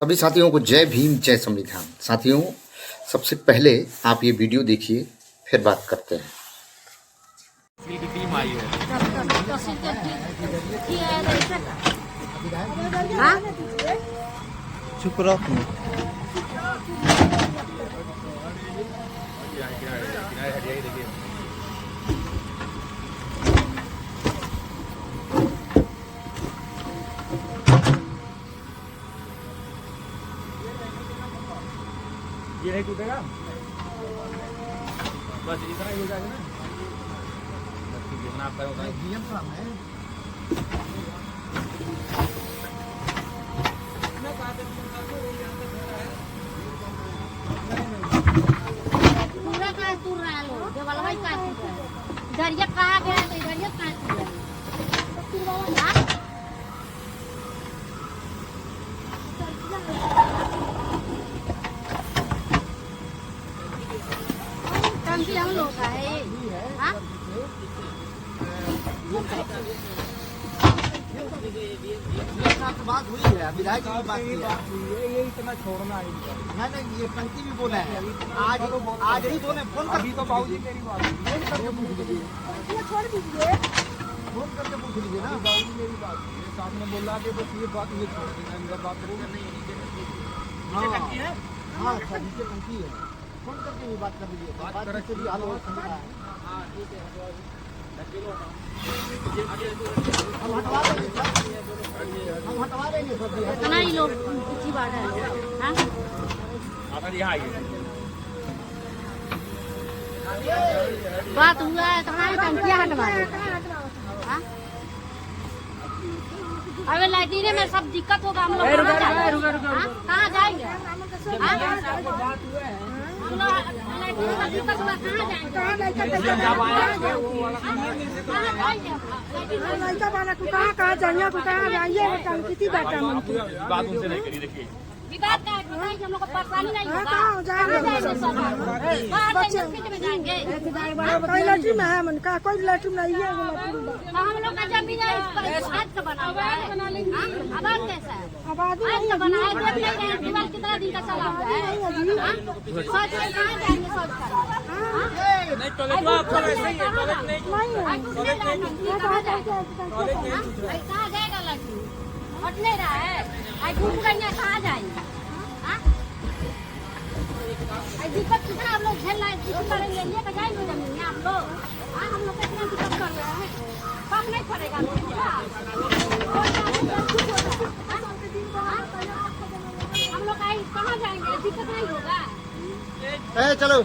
सभी साथियों को जय भीम जय संविधान। साथियों, सबसे पहले आप ये वीडियो देखिए, फिर बात करते हैं। ये नहीं टूटेगा, बस इतना ही हो जाएगा ना। जितना आप करो पूरा का तू रहा लो देवाल भाई का इधर ये कहां गया तो इधर ये कहां गया तू बाबा ना टंकी हम लोग का है हां बात हुई है, विधायक की बात की है। ये इतना छोड़ना है नहीं ये पंक्ति भी बोला है, आज ही बोले फोन कर। अभी तो बाबूजी मेरी बात छोड़ दीजिए, फोन करके पूछ लीजिए ना। बाबूजी मेरी बात मेरे सामने बोल रहा कि बस ये बात ये छोड़ देना, इनका बात करूँगा नहीं। हाँ अच्छा, नीचे पंक्ति है, फोन करके भी बात कर लीजिए। बात करके भी हाल हो सकता है। हम हटवा देंगे सर, हम हटवा देंगे सर। इतना ही लोग किसी बात है हां आप यहाँ आइए। बात हुआ है तुम्हारी टंकियां हटवा दो हां अबे लाइटिंग में सब दिक्कत होगा हम लोग कहां जाएंगे बात हुआ है हम लोग लाइटिंग में दिक्कत होगा कहां जाएंगे कहाँ जाइए कहाँ जाइए किसी बैठा मन की बात उनसे नहीं करी। देखिए विवाद का है हम लोग को परेशानी नहीं होगा कहाँ जाएंगे जाएंगे कोई लैट्रिन में है मन का, कोई लैट्रिन नहीं है। हम लोग का जमीन है आज का बना हुआ है आबाद कैसा है आबादी आज का बना है देख नहीं रहे दीवार कितना दिन का चला हुआ है सोच रहे कहाँ जाएंगे सोच कर नहीं टॉयलेट में आपको वैसे ही है, टॉयलेट नहीं कहाँ जाएगा लड़की हट नहीं रहा है आज घूम गई है कहाँ जाएंगे दिक्कत कितना हम लोग झेल रहे हैं किसी तरह ले लेकर जाएंगे जमीन में आप लोग हम लोग कितना दिक्कत कर रहे हैं कम नहीं पड़ेगा हम लोग कहाँ जाएंगे दिक्कत नहीं होगा चलो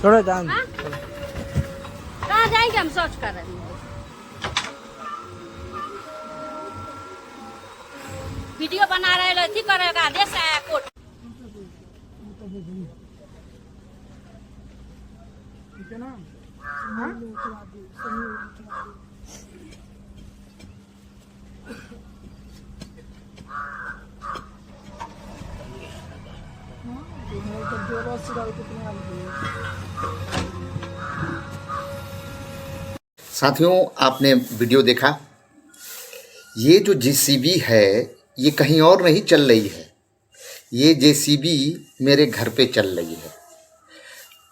छोड़ो जान। कहाँ जाएंगे हम सोच कर रहे हैं वीडियो बना रहे लोग ठीक करेगा आदेश आया कोर्ट ठीक है ना। साथियों, आपने वीडियो देखा। ये जो जेसीबी है ये कहीं और नहीं चल रही है, ये जेसीबी मेरे घर पे चल रही है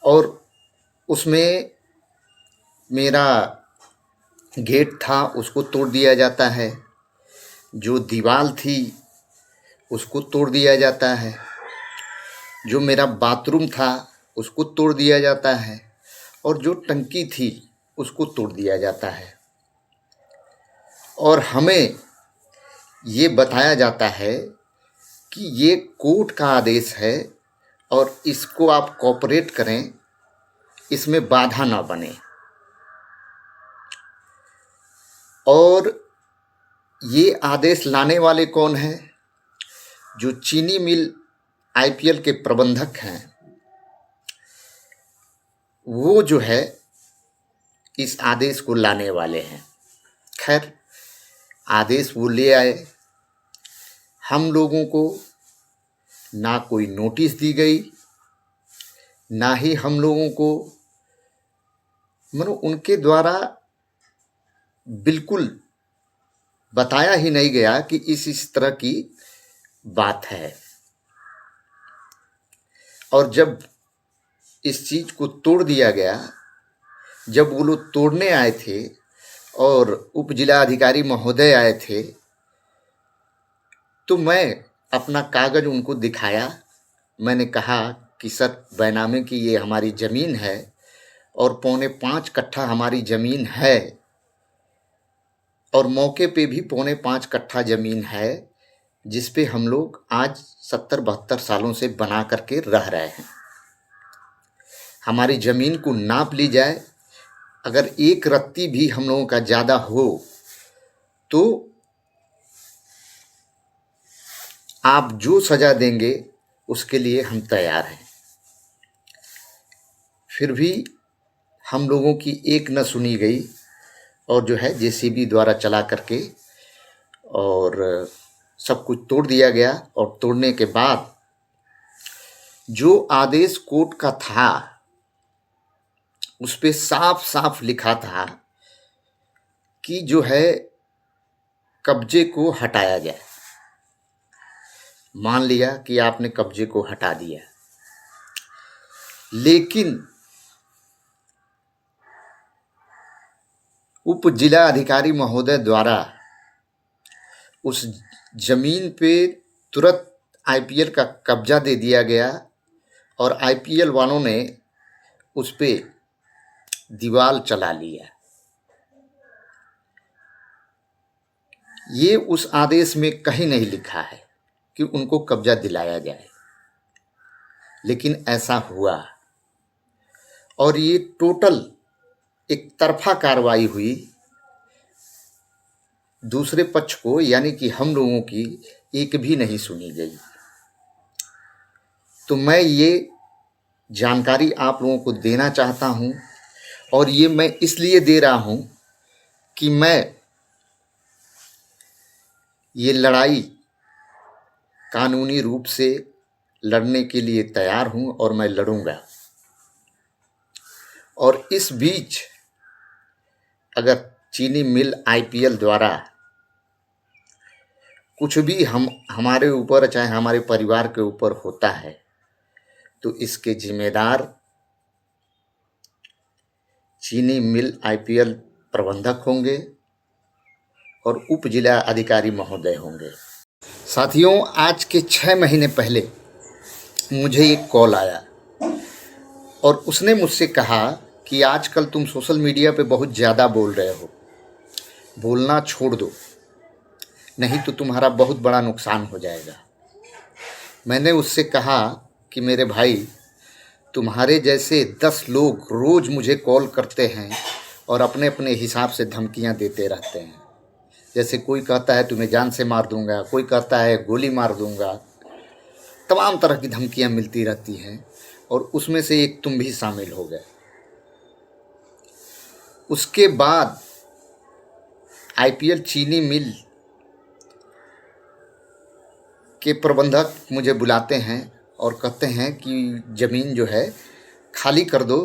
और उसमें मेरा गेट था उसको तोड़ दिया जाता है, जो दीवार थी उसको तोड़ दिया जाता है, जो मेरा बाथरूम था उसको तोड़ दिया जाता है और जो टंकी थी उसको तोड़ दिया जाता है। और हमें ये बताया जाता है कि ये कोर्ट का आदेश है और इसको आप कोऑपरेट करें, इसमें बाधा ना बने। और ये आदेश लाने वाले कौन हैं? जो चीनी मिल आईपीएल के प्रबंधक हैं, वो जो है इस आदेश को लाने वाले हैं। खैर, आदेश वो ले आए, हम लोगों को ना कोई नोटिस दी गई, ना ही हम लोगों को उनके द्वारा बिल्कुल बताया ही नहीं गया कि इस तरह की बात है। और जब इस चीज़ को तोड़ दिया गया, जब वो लोग तोड़ने आए थे और उप जिला अधिकारी महोदय आए थे, तो मैं अपना कागज़ उनको दिखाया। मैंने कहा कि सर, बैनामे की ये हमारी ज़मीन है और 4.25 कट्ठा हमारी ज़मीन है, और मौके पे भी 4.25 कट्ठा ज़मीन है, जिस पे हम लोग आज 70-72 सालों से बना करके रह रहे हैं। हमारी ज़मीन को नाप ली जाए, अगर एक रत्ती भी हम लोगों का ज़्यादा हो तो आप जो सज़ा देंगे उसके लिए हम तैयार हैं। फिर भी हम लोगों की एक न सुनी गई और जो है जेसीबी द्वारा चला करके और सब कुछ तोड़ दिया गया। और तोड़ने के बाद जो आदेश कोर्ट का था उस पे साफ साफ लिखा था कि जो है कब्जे को हटाया जाए। मान लिया कि आपने कब्जे को हटा दिया, लेकिन उप जिला अधिकारी महोदय द्वारा उस जमीन पे तुरंत आईपीएल का कब्जा दे दिया गया और आईपीएल वालों ने उस पे दीवार चला लिया। ये उस आदेश में कहीं नहीं लिखा है कि उनको कब्जा दिलाया जाए, लेकिन ऐसा हुआ और ये टोटल एक तरफा कार्रवाई हुई। दूसरे पक्ष को यानी कि हम लोगों की एक भी नहीं सुनी गई। तो मैं ये जानकारी आप लोगों को देना चाहता हूँ, और ये मैं इसलिए दे रहा हूँ कि मैं ये लड़ाई कानूनी रूप से लड़ने के लिए तैयार हूँ और मैं लड़ूंगा। और इस बीच अगर चीनी मिल आईपीएल द्वारा कुछ भी हमारे ऊपर चाहे हमारे परिवार के ऊपर होता है तो इसके जिम्मेदार चीनी मिल आईपीएल प्रबंधक होंगे और उप जिला अधिकारी महोदय होंगे। साथियों, आज के 6 महीने पहले मुझे एक कॉल आया और उसने मुझसे कहा कि आजकल तुम सोशल मीडिया पे बहुत ज़्यादा बोल रहे हो, बोलना छोड़ दो, नहीं तो तुम्हारा बहुत बड़ा नुकसान हो जाएगा। मैंने उससे कहा कि मेरे भाई, तुम्हारे जैसे 10 लोग रोज़ मुझे कॉल करते हैं और अपने अपने हिसाब से धमकियां देते रहते हैं। जैसे कोई कहता है तुम्हें जान से मार दूंगा, कोई कहता है गोली मार दूंगा, तमाम तरह की धमकियां मिलती रहती हैं और उसमें से एक तुम भी शामिल हो गए। उसके बाद आईपीएल चीनी मिल के प्रबंधक मुझे बुलाते हैं और कहते हैं कि ज़मीन जो है खाली कर दो।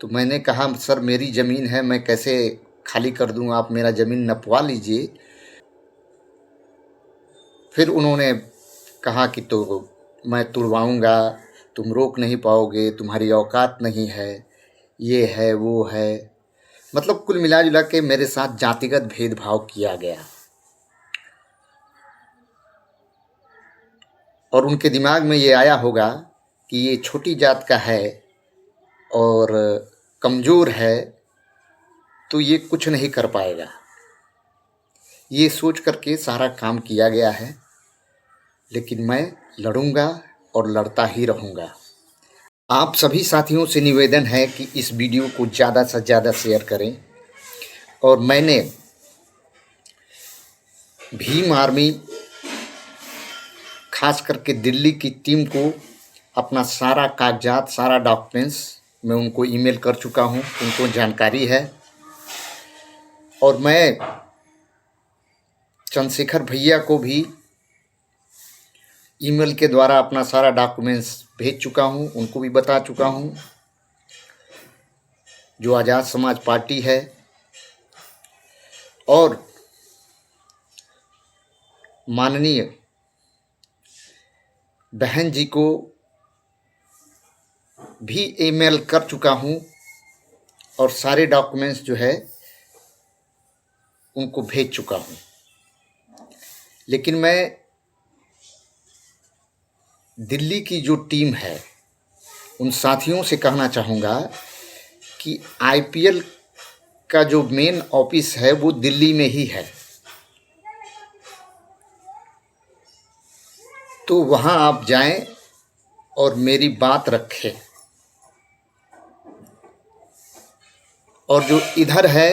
तो मैंने कहा सर, मेरी ज़मीन है, मैं कैसे खाली कर दूं, आप मेरा ज़मीन नपवा लीजिए। फिर उन्होंने कहा कि तो मैं तुड़वाऊंगा, तुम रोक नहीं पाओगे, तुम्हारी औकात नहीं है, ये है वो है। मतलब कुल मिला जुला के मेरे साथ जातिगत भेदभाव किया गया और उनके दिमाग में ये आया होगा कि ये छोटी जात का है और कमज़ोर है तो ये कुछ नहीं कर पाएगा। ये सोच करके सारा काम किया गया है, लेकिन मैं लड़ूंगा और लड़ता ही रहूँगा। आप सभी साथियों से निवेदन है कि इस वीडियो को ज़्यादा से ज़्यादा शेयर करें। और मैंने भीम आर्मी खास करके दिल्ली की टीम को अपना सारा कागजात, सारा डॉक्यूमेंट्स मैं उनको ईमेल कर चुका हूं, उनको जानकारी है। और मैं चंद्रशेखर भैया को भी ईमेल के द्वारा अपना सारा डॉक्यूमेंट्स भेज चुका हूँ, उनको भी बता चुका हूँ। जो आज़ाद समाज पार्टी है और माननीय बहन जी को भी ईमेल कर चुका हूँ और सारे डॉक्यूमेंट्स जो है उनको भेज चुका हूँ। लेकिन मैं दिल्ली की जो टीम है उन साथियों से कहना चाहूँगा कि आईपीएल का जो मेन ऑफिस है वो दिल्ली में ही है, तो वहाँ आप जाएं और मेरी बात रखें। और जो इधर है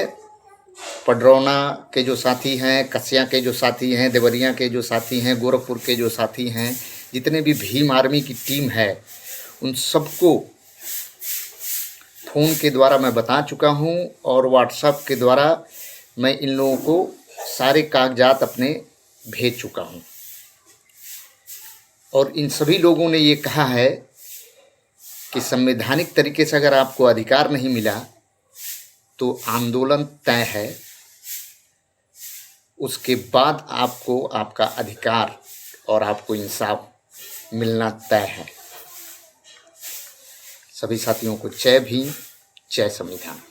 पडरौना के जो साथी हैं, कसिया के जो साथी हैं, देवरिया के जो साथी हैं, गोरखपुर के जो साथी हैं, जितने भी भीम आर्मी की टीम है उन सबको फ़ोन के द्वारा मैं बता चुका हूँ और व्हाट्सएप के द्वारा मैं इन लोगों को सारे कागजात अपने भेज चुका हूँ। और इन सभी लोगों ने ये कहा है कि संवैधानिक तरीके से अगर आपको अधिकार नहीं मिला तो आंदोलन तय है, उसके बाद आपको आपका अधिकार और आपको इंसाफ मिलना तय है। सभी साथियों को जय भीम, जय संविधान।